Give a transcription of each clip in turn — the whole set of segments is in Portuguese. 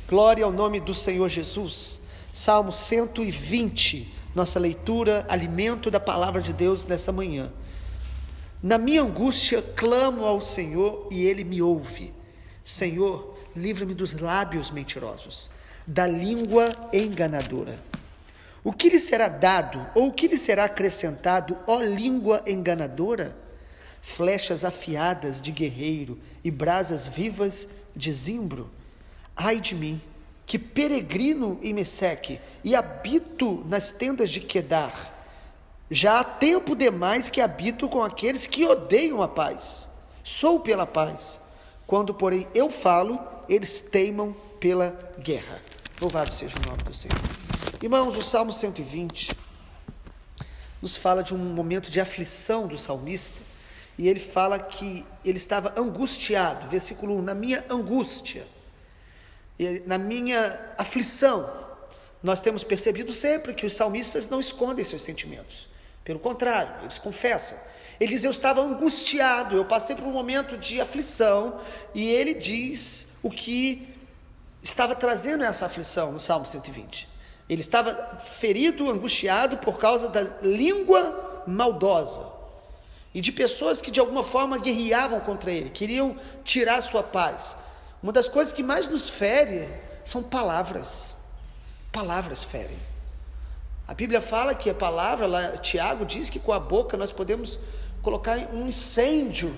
Glória ao nome do Senhor Jesus. Salmo 120, nossa leitura, alimento da palavra de Deus nessa manhã. Na minha angústia clamo ao Senhor e Ele me ouve. Senhor, livra-me dos lábios mentirosos, da língua enganadora. O que lhe será dado, ou o que lhe será acrescentado, ó língua enganadora? Flechas afiadas de guerreiro e brasas vivas de zimbro. Ai de mim, que peregrino em Meseque e habito nas tendas de Quedar. Já há tempo demais que habito com aqueles que odeiam a paz. Sou pela paz. Quando, porém, eu falo, eles teimam pela guerra. Louvado seja o nome do Senhor. Irmãos, o Salmo 120 nos fala de um momento de aflição do salmista. E ele fala que ele estava angustiado. Versículo 1, na minha angústia. Na minha aflição. Nós temos percebido sempre que os salmistas não escondem seus sentimentos, pelo contrário, eles confessam. Ele diz: eu estava angustiado, eu passei por um momento de aflição, e ele diz o que estava trazendo essa aflição no Salmo 120. Ele estava ferido, angustiado por causa da língua maldosa e de pessoas que de alguma forma guerreavam contra ele, queriam tirar sua paz. Uma das coisas que mais nos fere são palavras. Palavras ferem. A Bíblia fala que a palavra, lá, Tiago diz que com a boca nós podemos colocar um incêndio,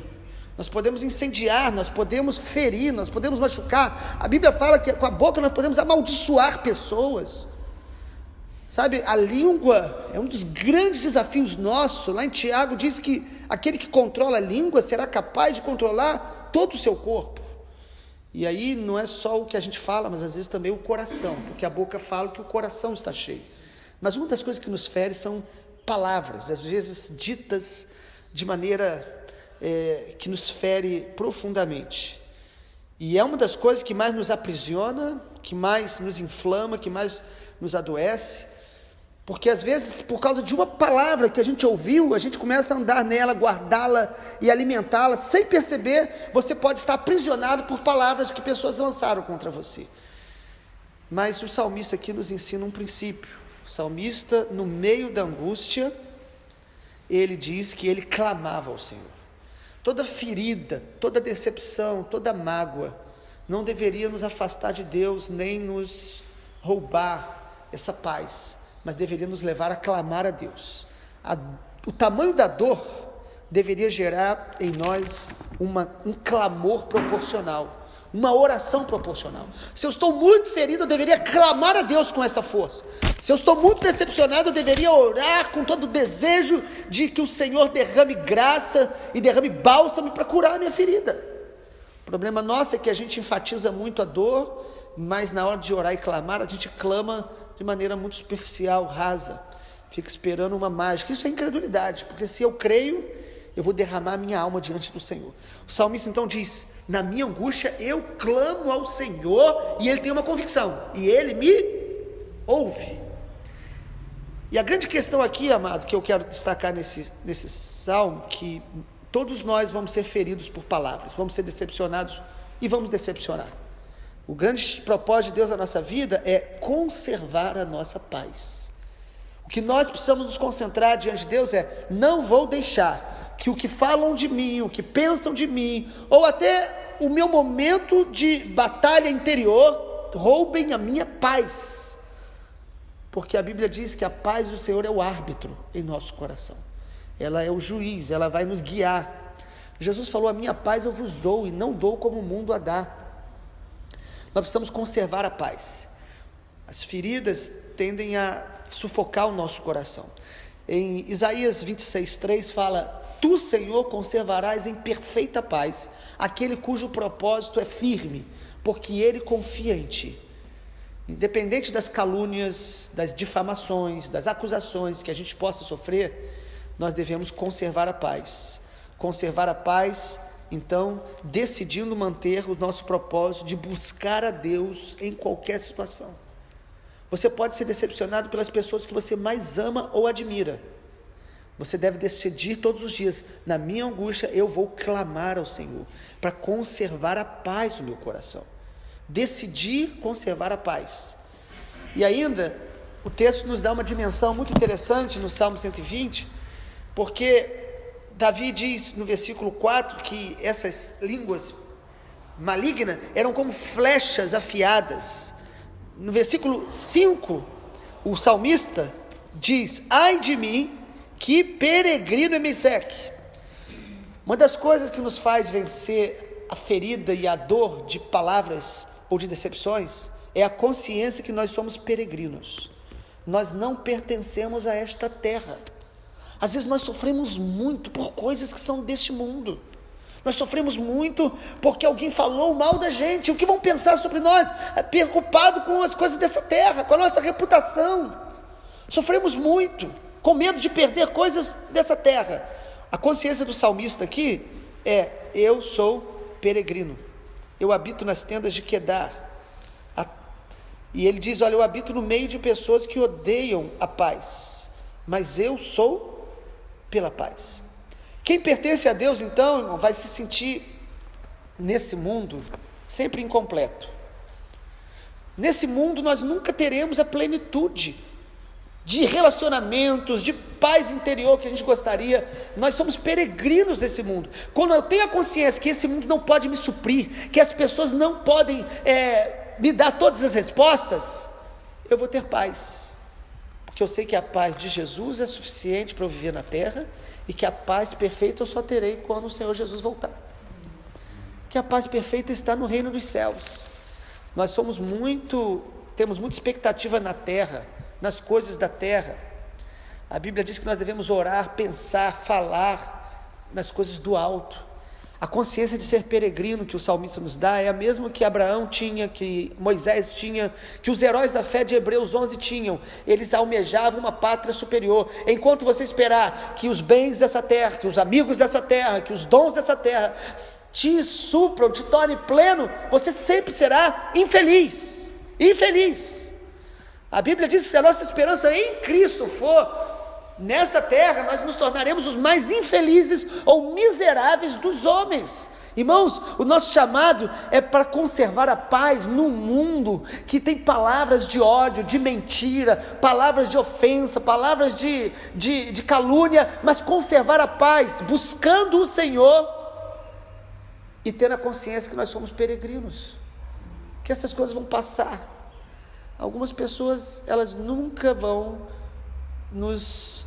nós podemos incendiar, nós podemos ferir, nós podemos machucar. A Bíblia fala que com a boca nós podemos amaldiçoar pessoas. Sabe, a língua é um dos grandes desafios nossos. Lá em Tiago diz que aquele que controla a língua será capaz de controlar todo o seu corpo. E aí não é só o que a gente fala, mas às vezes também o coração, porque a boca fala que o coração está cheio. Mas uma das coisas que nos fere são palavras, às vezes ditas de maneira que nos fere profundamente. E é uma das coisas que mais nos aprisiona, que mais nos inflama, que mais nos adoece, porque às vezes, por causa de uma palavra que a gente ouviu, a gente começa a andar nela, guardá-la e alimentá-la, sem perceber, você pode estar aprisionado por palavras que pessoas lançaram contra você. Mas o salmista aqui nos ensina um princípio. O salmista, no meio da angústia, ele diz que ele clamava ao Senhor. Toda ferida, toda decepção, toda mágoa, não deveria nos afastar de Deus, nem nos roubar essa paz, mas deveria nos levar a clamar a Deus. O tamanho da dor deveria gerar em nós um clamor proporcional, uma oração proporcional. Se eu estou muito ferido, eu deveria clamar a Deus com essa força. Se eu estou muito decepcionado, eu deveria orar com todo o desejo de que o Senhor derrame graça e derrame bálsamo para curar a minha ferida. O problema nosso é que a gente enfatiza muito a dor, mas na hora de orar e clamar, a gente clama de maneira muito superficial, rasa, fica esperando uma mágica. Isso é incredulidade, porque se eu creio, eu vou derramar minha alma diante do Senhor. O salmista então diz: na minha angústia eu clamo ao Senhor, e ele tem uma convicção, e ele me ouve. E a grande questão aqui, amado, que eu quero destacar nesse salmo, que todos nós vamos ser feridos por palavras, vamos ser decepcionados e vamos decepcionar. O grande propósito de Deus na nossa vida é conservar a nossa paz. O que nós precisamos nos concentrar diante de Deus é: não vou deixar que o que falam de mim, o que pensam de mim, ou até o meu momento de batalha interior, roubem a minha paz. Porque a Bíblia diz que a paz do Senhor é o árbitro em nosso coração. Ela é o juiz, ela vai nos guiar. Jesus falou: a minha paz eu vos dou, e não dou como o mundo a dá. Nós precisamos conservar a paz. As feridas tendem a sufocar o nosso coração. Em Isaías 26:3 fala: tu, Senhor, conservarás em perfeita paz aquele cujo propósito é firme, porque ele confia em ti. Independente das calúnias, das difamações, das acusações que a gente possa sofrer, nós devemos conservar a paz. Conservar a paz, então, decidindo manter o nosso propósito de buscar a Deus em qualquer situação. Você pode ser decepcionado pelas pessoas que você mais ama ou admira. Você deve decidir todos os dias: na minha angústia eu vou clamar ao Senhor, para conservar a paz no meu coração. decidir conservar a paz. E ainda, o texto nos dá uma dimensão muito interessante no Salmo 120, porque Davi diz no versículo 4 que essas línguas malignas eram como flechas afiadas. No versículo 5, o salmista diz: ai de mim, que peregrino em Meseque. Uma das coisas que nos faz vencer a ferida e a dor de palavras ou de decepções é a consciência que nós somos peregrinos. Nós não pertencemos a esta terra. Às vezes nós sofremos muito por coisas que são deste mundo. Nós sofremos muito porque alguém falou mal da gente. O que vão pensar sobre nós? Preocupado com as coisas dessa terra, com a nossa reputação. Sofremos muito, com medo de perder coisas dessa terra. A consciência do salmista aqui é: eu sou peregrino, eu habito nas tendas de Quedar. E ele diz: olha, eu habito no meio de pessoas que odeiam a paz, mas eu sou pela paz. Quem pertence a Deus, então, irmão, vai se sentir nesse mundo sempre incompleto. Nesse mundo nós nunca teremos a plenitude de relacionamentos, de paz interior que a gente gostaria. Nós somos peregrinos nesse mundo. Quando eu tenho a consciência que esse mundo não pode me suprir, que as pessoas não podem me dar todas as respostas, eu vou ter paz, porque eu sei que a paz de Jesus é suficiente para eu viver na terra, e que a paz perfeita eu só terei quando o Senhor Jesus voltar. Que a paz perfeita está no reino dos céus. Nós temos muita expectativa na terra, nas coisas da terra. A Bíblia diz que nós devemos orar, pensar, falar nas coisas do alto. A consciência de ser peregrino que o salmista nos dá é a mesma que Abraão tinha, que Moisés tinha, que os heróis da fé de Hebreus 11 tinham. Eles almejavam uma pátria superior. Enquanto você esperar que os bens dessa terra, que os amigos dessa terra, que os dons dessa terra te supram, te tornem pleno, você sempre será infeliz. Infeliz. A Bíblia diz que se a nossa esperança em Cristo for nessa terra, nós nos tornaremos os mais infelizes ou miseráveis dos homens. Irmãos, o nosso chamado é para conservar a paz num mundo que tem palavras de ódio, de mentira, palavras de ofensa, palavras de calúnia, mas conservar a paz, buscando o Senhor e tendo a consciência que nós somos peregrinos, que essas coisas vão passar. Algumas pessoas, elas nunca vão nos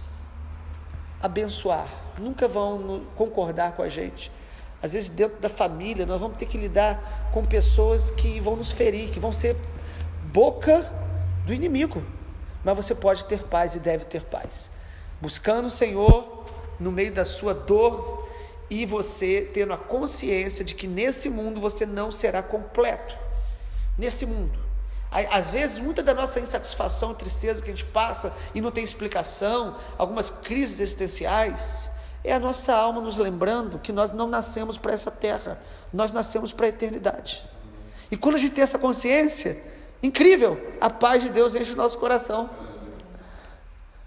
abençoar, nunca vão concordar com a gente. Às vezes dentro da família nós vamos ter que lidar com pessoas que vão nos ferir, que vão ser boca do inimigo, mas você pode ter paz e deve ter paz, buscando o Senhor no meio da sua dor, e você tendo a consciência de que nesse mundo você não será completo. Nesse mundo, às vezes, muita da nossa insatisfação, tristeza que a gente passa e não tem explicação, algumas crises existenciais, é a nossa alma nos lembrando que nós não nascemos para essa terra, nós nascemos para a eternidade. E quando a gente tem essa consciência, incrível, a paz de Deus enche o nosso coração.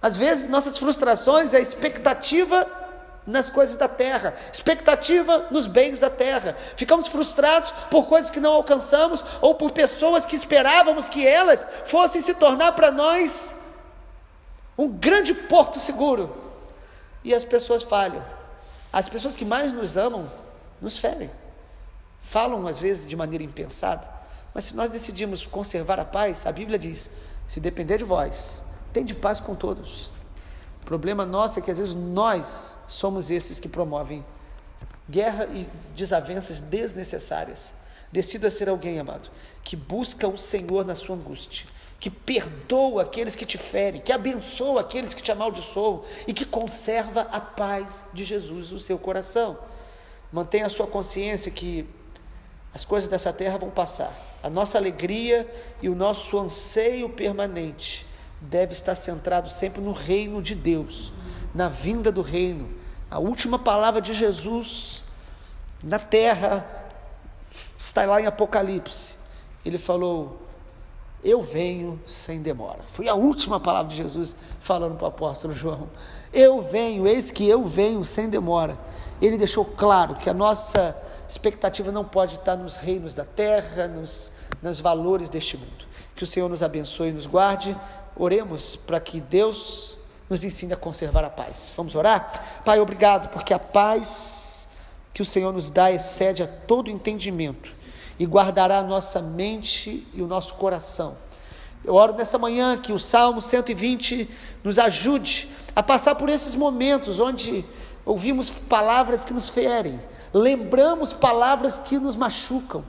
Às vezes, nossas frustrações é a expectativa nas coisas da terra, expectativa nos bens da terra. Ficamos frustrados por coisas que não alcançamos, ou por pessoas que esperávamos que elas fossem se tornar para nós um grande porto seguro, e as pessoas falham. As pessoas que mais nos amam nos ferem, falam às vezes de maneira impensada, mas se nós decidimos conservar a paz, a Bíblia diz: se depender de vós, tende paz com todos. O problema nosso é que às vezes nós somos esses que promovem guerra e desavenças desnecessárias. Decida ser alguém, amado, que busca o Senhor na sua angústia, que perdoa aqueles que te ferem, que abençoa aqueles que te amaldiçoam, e que conserva a paz de Jesus no seu coração. Mantenha a sua consciência que as coisas dessa terra vão passar. A nossa alegria e o nosso anseio permanente deve estar centrado sempre no reino de Deus, na vinda do reino. A última palavra de Jesus na terra está lá em Apocalipse. Ele falou: eu venho sem demora. Foi a última palavra de Jesus falando para o apóstolo João. Eu venho, eis que eu venho sem demora. Ele deixou claro que a nossa expectativa não pode estar nos reinos da terra, nos valores deste mundo. Que o Senhor nos abençoe e nos guarde. Oremos para que Deus nos ensine a conservar a paz. Vamos orar? Pai, obrigado, porque a paz que o Senhor nos dá excede a todo entendimento e guardará a nossa mente e o nosso coração. Eu oro nessa manhã que o Salmo 120 nos ajude a passar por esses momentos onde ouvimos palavras que nos ferem, lembramos palavras que nos machucam,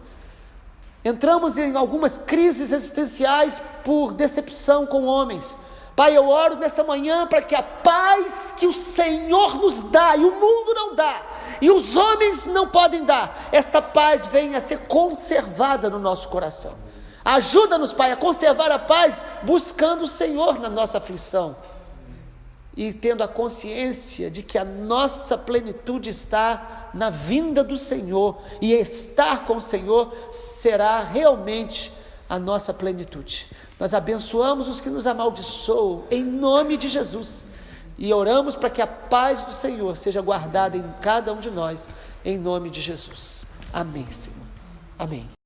entramos em algumas crises existenciais por decepção com homens. Pai, eu oro nessa manhã para que a paz que o Senhor nos dá, e o mundo não dá, e os homens não podem dar, esta paz venha a ser conservada no nosso coração. Ajuda-nos, Pai, a conservar a paz, buscando o Senhor na nossa aflição, e tendo a consciência de que a nossa plenitude está na vinda do Senhor, e estar com o Senhor será realmente a nossa plenitude. Nós abençoamos os que nos amaldiçoam, em nome de Jesus, e oramos para que a paz do Senhor seja guardada em cada um de nós, em nome de Jesus. Amém, Senhor. Amém.